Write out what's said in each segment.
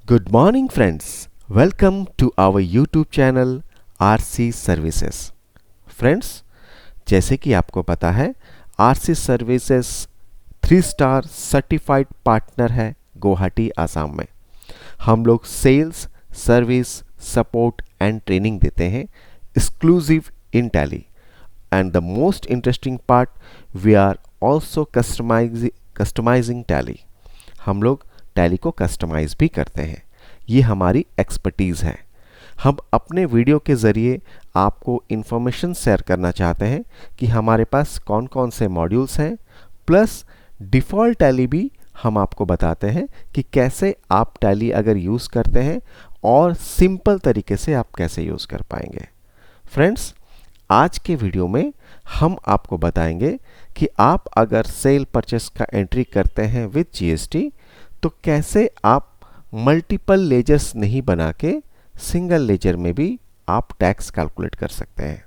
Good morning friends. Welcome to our YouTube channel RC Services. Friends, जैसे कि आपको पता है RC Services 3 star certified partner है गुवाहाटी आसाम में। हम लोग sales, service, support and training देते हैं exclusive in Tally and the most interesting part we are also customising Tally. हम लोग टैली को कस्टमाइज भी करते हैं। ये हमारी एक्सपर्टीज़ है। हम अपने वीडियो के ज़रिए आपको इन्फॉर्मेशन शेयर करना चाहते हैं कि हमारे पास कौन कौन से मॉड्यूल्स हैं, प्लस डिफ़ॉल्ट टैली भी हम आपको बताते हैं कि कैसे आप टैली अगर यूज़ करते हैं और सिंपल तरीके से आप कैसे यूज़ कर पाएंगे। फ्रेंड्स, आज के वीडियो में हम आपको बताएंगे कि आप अगर सेल परचेस का एंट्री करते हैं विद जीएसटी तो कैसे आप मल्टीपल लेजर्स नहीं बना के सिंगल लेजर में भी आप टैक्स कैलकुलेट कर सकते हैं।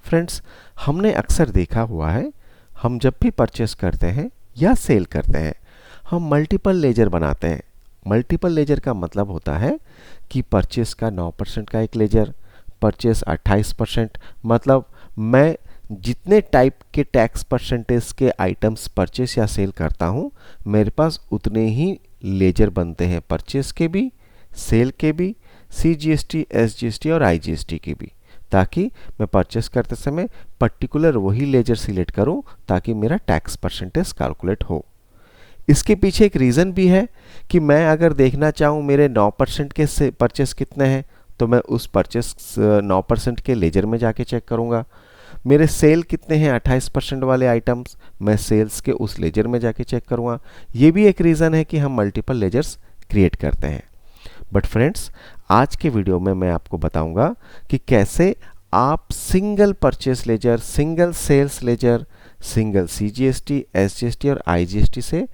फ्रेंड्स, हमने अक्सर देखा हुआ है, हम जब भी परचेस करते हैं या सेल करते हैं हम मल्टीपल लेजर बनाते हैं। मल्टीपल लेजर का मतलब होता है कि परचेस का 9% का एक लेजर, परचेस 28%, मतलब मैं जितने टाइप के टैक्स परसेंटेज के आइटम्स परचेस या सेल करता हूँ मेरे पास उतने ही लेजर बनते हैं, परचेस के भी, सेल के भी, सीजीएसटी, एसजीएसटी और आईजीएसटी के भी, ताकि मैं परचेस करते समय पर्टिकुलर वही लेजर सिलेक्ट करूं ताकि मेरा टैक्स परसेंटेज कैलकुलेट हो। इसके पीछे एक रीज़न भी है कि मैं अगर देखना चाहूँ मेरे 9% के से परचेस कितने हैं तो मैं उस परचेस 9% के लेजर में जाके चेक करूँगा। मेरे सेल कितने हैं 28% वाले आइटम्स, मैं सेल्स के उस लेजर में जाके चेक करूँगा। ये भी एक रीज़न है कि हम मल्टीपल लेजर्स क्रिएट करते हैं। बट फ्रेंड्स, आज के वीडियो में मैं आपको बताऊंगा कि कैसे आप single purchase ledger, single sales ledger, single CGST, SGST और आईजीएसटी से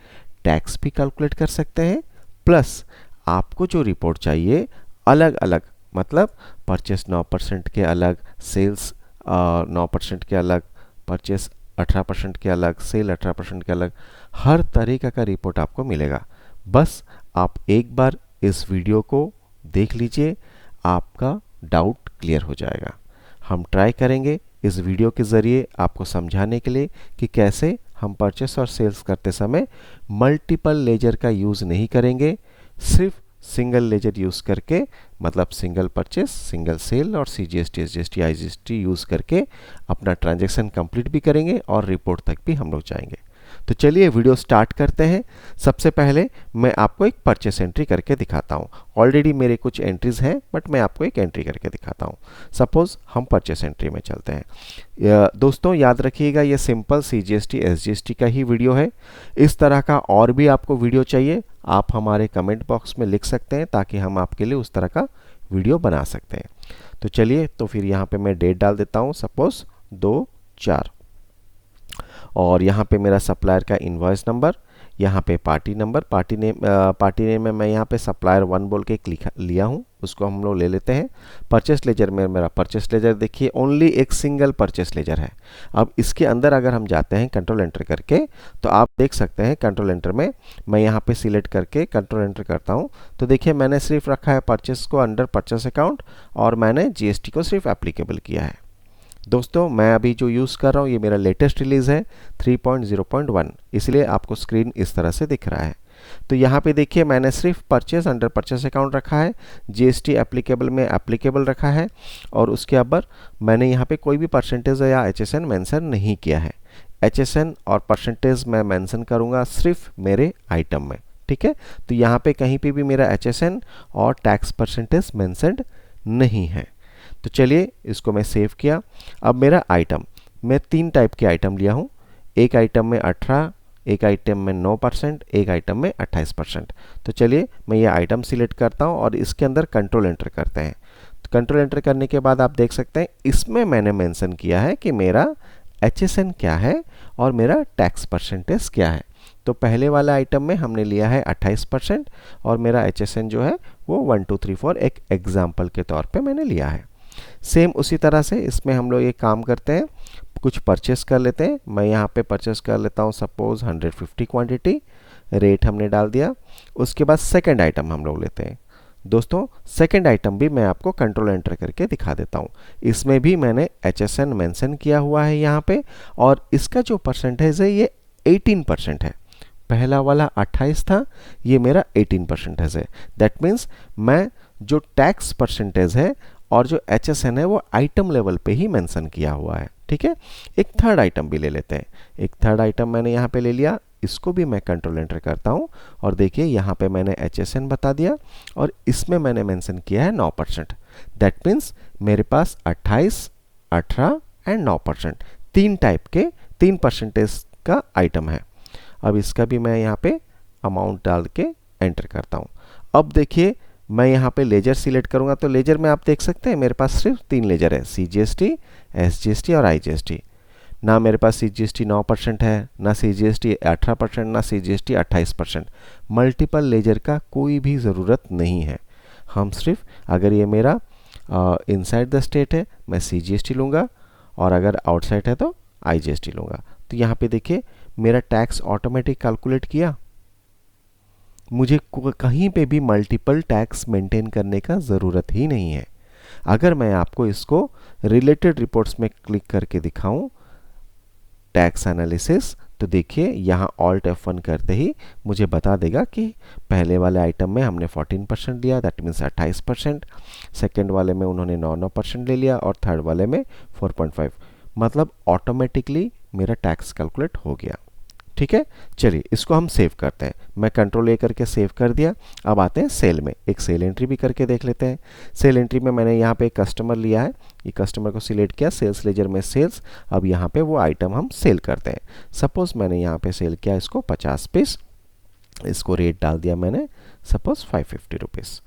टैक्स भी कैलकुलेट कर सकते हैं, प्लस आपको जो रिपोर्ट चाहिए अलग अलग, मतलब परचेस 9% के अलग, सेल्स 9% के अलग, परचेस 18% के अलग, सेल 18% के अलग, हर तरीका का रिपोर्ट आपको मिलेगा। बस आप एक बार इस वीडियो को देख लीजिए, आपका डाउट क्लियर हो जाएगा। हम ट्राई करेंगे इस वीडियो के ज़रिए आपको समझाने के लिए कि कैसे हम परचेस और सेल्स करते समय मल्टीपल लेजर का यूज़ नहीं करेंगे, सिर्फ सिंगल लेजर यूज़ करके, मतलब सिंगल परचेस, सिंगल सेल और सीजीएसटी, एसजीएसटी, आईजीएसटी यूज़ करके अपना ट्रांजैक्शन कंप्लीट भी करेंगे और रिपोर्ट तक भी हम लोग जाएंगे। तो चलिए वीडियो स्टार्ट करते हैं। सबसे पहले मैं आपको एक परचेस एंट्री करके दिखाता हूँ। ऑलरेडी मेरे कुछ एंट्रीज हैं बट मैं आपको एक एंट्री करके दिखाता हूँ। सपोज हम परचेस एंट्री में चलते हैं। दोस्तों याद रखिएगा, ये सिंपल सीजीएसटी, एसजीएसटी का ही वीडियो है। इस तरह का और भी आपको वीडियो चाहिए आप हमारे कमेंट बॉक्स में लिख सकते हैं ताकि हम आपके लिए उस तरह का वीडियो बना सकते हैं। तो चलिए, तो फिर यहाँ पे मैं डेट डाल देता हूँ, सपोज 2/4, और यहाँ पे मेरा सप्लायर का इनवॉइस नंबर, यहाँ पे पार्टी नंबर, पार्टी नेम में मैं यहाँ पे सप्लायर 1 बोल के लिया हूँ, उसको हम लोग ले लेते हैं। परचेस लेजर में मेरा परचेस लेजर देखिए ओनली एक सिंगल परचेस लेजर है। अब इसके अंदर अगर हम जाते हैं कंट्रोल एंटर करके तो आप देख सकते हैं कंट्रोल एंटर में मैं यहाँ पे सिलेक्ट करके कंट्रोल एंटर करता हूँ तो देखिए मैंने सिर्फ रखा है परचेस को अंडर परचेस अकाउंट और मैंने जीएसटी को सिर्फ एप्लीकेबल किया है। दोस्तों, मैं अभी जो यूज़ कर रहा हूँ ये मेरा लेटेस्ट रिलीज़ है 3.0.1, इसलिए आपको स्क्रीन इस तरह से दिख रहा है। तो यहाँ पे देखिए मैंने सिर्फ परचेस अंडर परचेस अकाउंट रखा है, जीएसटी एप्लीकेबल में एप्लीकेबल रखा है और उसके ऊपर मैंने यहाँ पे कोई भी परसेंटेज या एचएसएन मेंशन नहीं किया है। एचएसएन और परसेंटेज मैं मेंशन करूँगा सिर्फ मेरे आइटम में, ठीक है। तो यहाँ पे कहीं पे भी मेरा एचएसएन और टैक्स परसेंटेज मेंशन्ड नहीं है। तो चलिए इसको मैं सेव किया। अब मेरा आइटम, मैं 3 टाइप के आइटम लिया हूँ, एक आइटम में 18, एक आइटम में 9%, एक आइटम में 28%। तो चलिए मैं ये आइटम सिलेक्ट करता हूँ और इसके अंदर कंट्रोल एंटर करते हैं। तो कंट्रोल एंटर करने के बाद आप देख सकते हैं इसमें मैंने मेंशन किया है कि मेरा एचएसएन क्या है और मेरा टैक्स परसेंटेज क्या है। तो पहले वाला आइटम में हमने लिया है 28% और मेरा एचएसएन जो है वो 1 2 3 4 एक एग्जाम्पल के तौर पे मैंने लिया है। सेम उसी तरह से इसमें हम लोग एक काम करते हैं, कुछ परचेस कर लेते हैं। मैं यहाँ पे परचेस कर लेता हूँ सपोज 150 क्वांटिटी, रेट हमने डाल दिया। उसके बाद सेकंड आइटम हम लोग लेते हैं। दोस्तों सेकंड आइटम भी मैं आपको कंट्रोल एंटर करके दिखा देता हूँ। इसमें भी मैंने HSN मेंशन किया हुआ है यहाँ पे, और इसका जो परसेंटेज है ये 18% है। पहला वाला 28 था, ये मेरा 18 परसेंटेज है। दैट मीन्स मैं जो टैक्स परसेंटेज है और जो HSN है वो आइटम लेवल पे ही मेंशन किया हुआ है। ठीक है, एक थर्ड आइटम भी ले लेते हैं। एक थर्ड आइटम मैंने यहाँ पे ले लिया, इसको भी मैं कंट्रोल एंटर करता हूँ और देखिए यहाँ पे मैंने HSN बता दिया और इसमें मैंने मेंशन किया है 9%। दैट मीन्स मेरे पास 28, 18 एंड 9% तीन टाइप के 3% का आइटम है। अब इसका भी मैं यहाँ पे अमाउंट डाल के एंटर करता हूँ। अब देखिए मैं यहाँ पे लेजर सिलेक्ट करूँगा तो लेजर में आप देख सकते हैं मेरे पास सिर्फ 3 लेजर है, CGST, SGST और IGST। ना मेरे पास CGST 9% है, ना CGST 18%, ना CGST 28%। मल्टीपल लेजर का कोई भी ज़रूरत नहीं है। हम सिर्फ अगर ये मेरा इनसाइड द स्टेट है मैं CGST लूँगा और अगर आउटसाइड है तो IGST लूँगा। तो यहाँ पे देखिए मेरा टैक्स ऑटोमेटिक कैलकुलेट किया। मुझे कहीं पे भी मल्टीपल टैक्स मेंटेन करने का ज़रूरत ही नहीं है। अगर मैं आपको इसको रिलेटेड रिपोर्ट्स में क्लिक करके दिखाऊं टैक्स एनालिसिस, तो देखिए यहाँ ऑल्ट F1 करते ही मुझे बता देगा कि पहले वाले आइटम में हमने 14% लिया, दैट मीन्स 28%, सेकेंड वाले में उन्होंने 9% ले लिया और थर्ड वाले में 4.5, मतलब ऑटोमेटिकली मेरा टैक्स कैलकुलेट हो गया। ठीक है, चलिए इसको हम सेव करते हैं। मैं कंट्रोल A करके सेव कर दिया। अब आते हैं सेल में, एक सेल एंट्री भी करके देख लेते हैं। सेल एंट्री में मैंने यहाँ पे एक कस्टमर लिया है, ये कस्टमर को सिलेक्ट किया, सेल्स लेजर में सेल्स। अब यहाँ पे वो आइटम हम सेल करते हैं। सपोज मैंने यहाँ पे सेल किया इसको 50 पीस, इसको रेट डाल दिया मैंने सपोज 550 रुपीज़।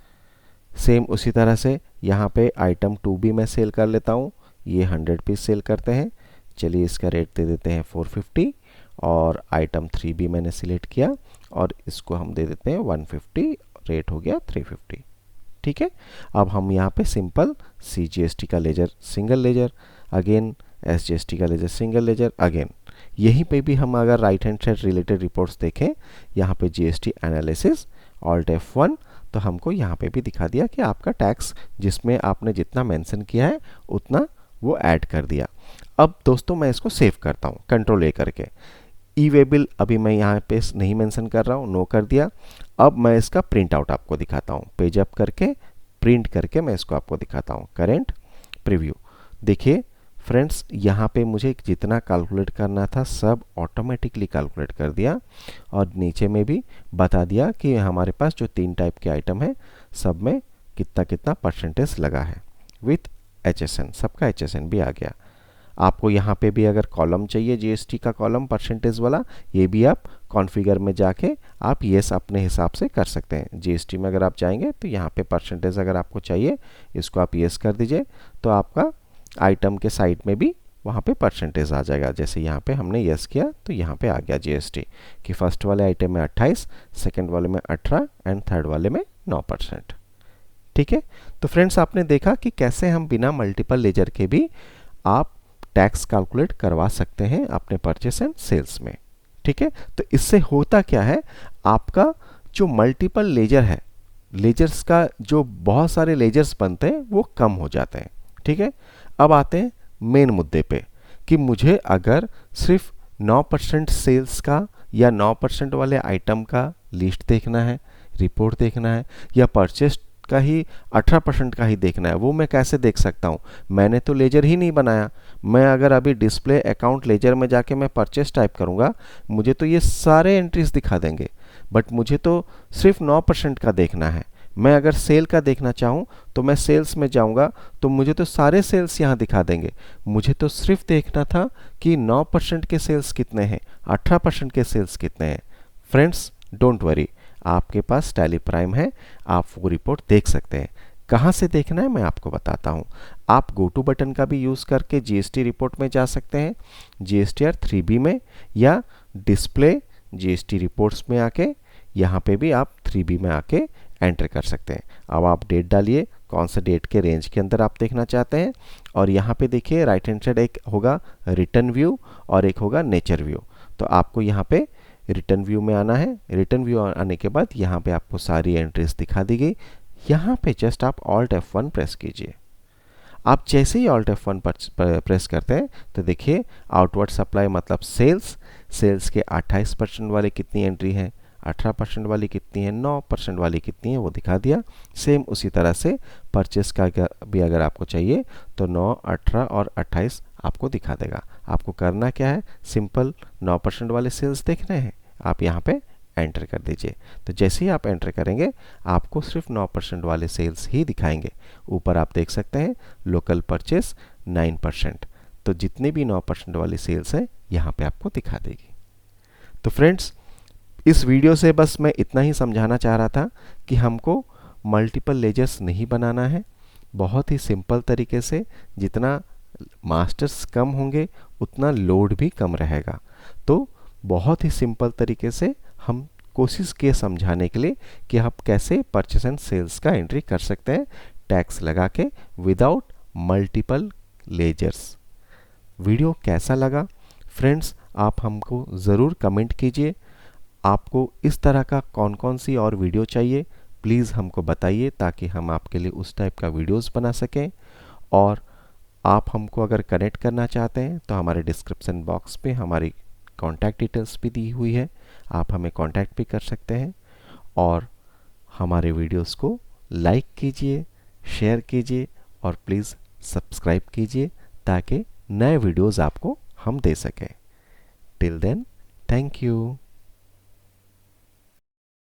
सेम उसी तरह से यहाँ पे आइटम 2 भी मैं सेल कर लेता हूँ, ये 100 पीस सेल करते हैं। चलिए इसका रेट दे देते हैं 450 और आइटम 3 भी मैंने सिलेक्ट किया और इसको हम दे देते हैं 150, रेट हो गया 350। ठीक है, अब हम यहाँ पे सिंपल CGST का ledger single ledger, again SGST का लेजर सिंगल लेजर, अगेन यहीं पे भी हम अगर right hand side related reports देखें, यहाँ पे GST एनालिसिस ऑल्ट F1, तो हमको यहाँ पे भी दिखा दिया कि आपका टैक्स जिसमें आपने जितना मेंशन किया है उतना वो ऐड कर दिया। अब दोस्तों मैं इसको सेव करता हूँ कंट्रोल A करके। ई-वे बिल अभी मैं यहाँ पे नहीं मेंशन कर रहा हूँ, नो कर दिया। अब मैं इसका प्रिंट आउट आपको दिखाता हूँ, पेज अप करके प्रिंट करके मैं इसको आपको दिखाता हूँ। करेंट प्रीव्यू, देखिए फ्रेंड्स यहाँ पे मुझे जितना कैलकुलेट करना था सब ऑटोमेटिकली कैलकुलेट कर दिया और नीचे में भी बता दिया कि हमारे पास जो 3 टाइप के आइटम है सब में कितना कितना परसेंटेज लगा है विथ HSN, सबका HSN भी आ गया। आपको यहाँ पे भी अगर कॉलम चाहिए GST का कॉलम परसेंटेज वाला, ये भी आप कॉन्फ़िगर में जाके आप येस अपने हिसाब से कर सकते हैं। GST में अगर आप जाएंगे तो यहाँ पे परसेंटेज अगर आपको चाहिए इसको आप येस कर दीजिए तो आपका आइटम के साइड में भी वहाँ पे परसेंटेज आ जाएगा। जैसे यहाँ पे हमने येस किया तो यहाँ पे आ गया GST कि फर्स्ट वाले आइटम में 28, सेकेंड वाले में 18 एंड थर्ड वाले में 9%। ठीक है, तो फ्रेंड्स आपने देखा कि कैसे हम बिना मल्टीपल लेजर के भी आप टैक्स कैलकुलेट करवा सकते हैं अपने परचेस एंड सेल्स में। ठीक है, तो इससे होता क्या है, आपका जो मल्टीपल लेजर है, लेजर्स का जो बहुत सारे लेजर्स बनते हैं वो कम हो जाते हैं। ठीक है, अब आते हैं मेन मुद्दे पे कि मुझे अगर सिर्फ 9% सेल्स का या 9% वाले आइटम का लिस्ट देखना है, रिपोर्ट देखना है, या परचेस का ही 18% का ही देखना है, वो मैं कैसे देख सकता हूँ? मैंने तो लेजर ही नहीं बनाया। मैं अगर अभी डिस्प्ले अकाउंट लेजर में जाके मैं परचेस टाइप करूँगा, मुझे तो ये सारे एंट्रीज दिखा देंगे, बट मुझे तो सिर्फ 9% का देखना है। मैं अगर सेल का देखना चाहूँ तो मैं सेल्स में जाऊँगा तो मुझे तो सारे सेल्स यहाँ दिखा देंगे। मुझे तो सिर्फ देखना था कि 9% के सेल्स कितने हैं, 18% के सेल्स कितने हैं। फ्रेंड्स डोंट वरी, आपके पास टैली प्राइम है, आप वो रिपोर्ट देख सकते हैं। कहाँ से देखना है मैं आपको बताता हूँ। आप गो टू बटन का भी यूज़ करके GST रिपोर्ट में जा सकते हैं, GSTR 3B में, या डिस्प्ले GST रिपोर्ट्स में आके यहाँ पे भी आप 3B में आके एंटर कर सकते हैं। अब आप डेट डालिए, कौन सा डेट के रेंज के अंदर आप देखना चाहते हैं, और यहाँ पे देखिए राइट हैंड साइड एक होगा रिटर्न व्यू और एक होगा नेचर व्यू। तो आपको यहाँ पे रिटर्न व्यू में आना है। रिटर्न व्यू आने के बाद यहाँ पे आपको सारी एंट्रीज दिखा दी गई। यहाँ पे जस्ट आप Alt F1 प्रेस कीजिए। आप जैसे ही Alt F1 प्रेस करते हैं तो देखिए आउटवर्ड सप्लाई मतलब सेल्स के 28% वाले कितनी एंट्री है, 18% वाली कितनी है, 9% वाली कितनी है, वो दिखा दिया। सेम उसी तरह से परचेस का भी अगर आपको चाहिए तो 9, 18 और 28 आपको दिखा देगा। आपको करना क्या है, सिंपल 9% वाले सेल्स देख रहे हैं, आप यहाँ पे एंटर कर दीजिए। तो जैसे ही आप एंटर करेंगे आपको सिर्फ 9% वाले सेल्स ही दिखाएंगे। ऊपर आप देख सकते हैं लोकल परचेस 9%, तो जितने भी 9% वाली सेल्स है यहाँ पे आपको दिखा देगी। तो फ्रेंड्स, इस वीडियो से बस मैं इतना ही समझाना चाह रहा था कि हमको मल्टीपल लेजर्स नहीं बनाना है। बहुत ही सिंपल तरीके से, जितना मास्टर्स कम होंगे उतना लोड भी कम रहेगा। तो बहुत ही सिंपल तरीके से हम कोशिश किए समझाने के लिए कि आप कैसे परचेस एंड सेल्स का एंट्री कर सकते हैं टैक्स लगा के विदाउट मल्टीपल लेजर्स। वीडियो कैसा लगा फ्रेंड्स, आप हमको ज़रूर कमेंट कीजिए। आपको इस तरह का कौन कौन सी और वीडियो चाहिए प्लीज़ हमको बताइए, ताकि हम आपके लिए उस टाइप का वीडियोस बना सकें। और आप हमको अगर कनेक्ट करना चाहते हैं तो हमारे डिस्क्रिप्शन बॉक्स पे हमारी कॉन्टैक्ट डिटेल्स भी दी हुई है, आप हमें कॉन्टैक्ट भी कर सकते हैं। और हमारे वीडियोस को लाइक कीजिए, शेयर कीजिए और प्लीज़ सब्सक्राइब कीजिए, ताकि नए वीडियोस आपको हम दे सकें। Till then, thank you.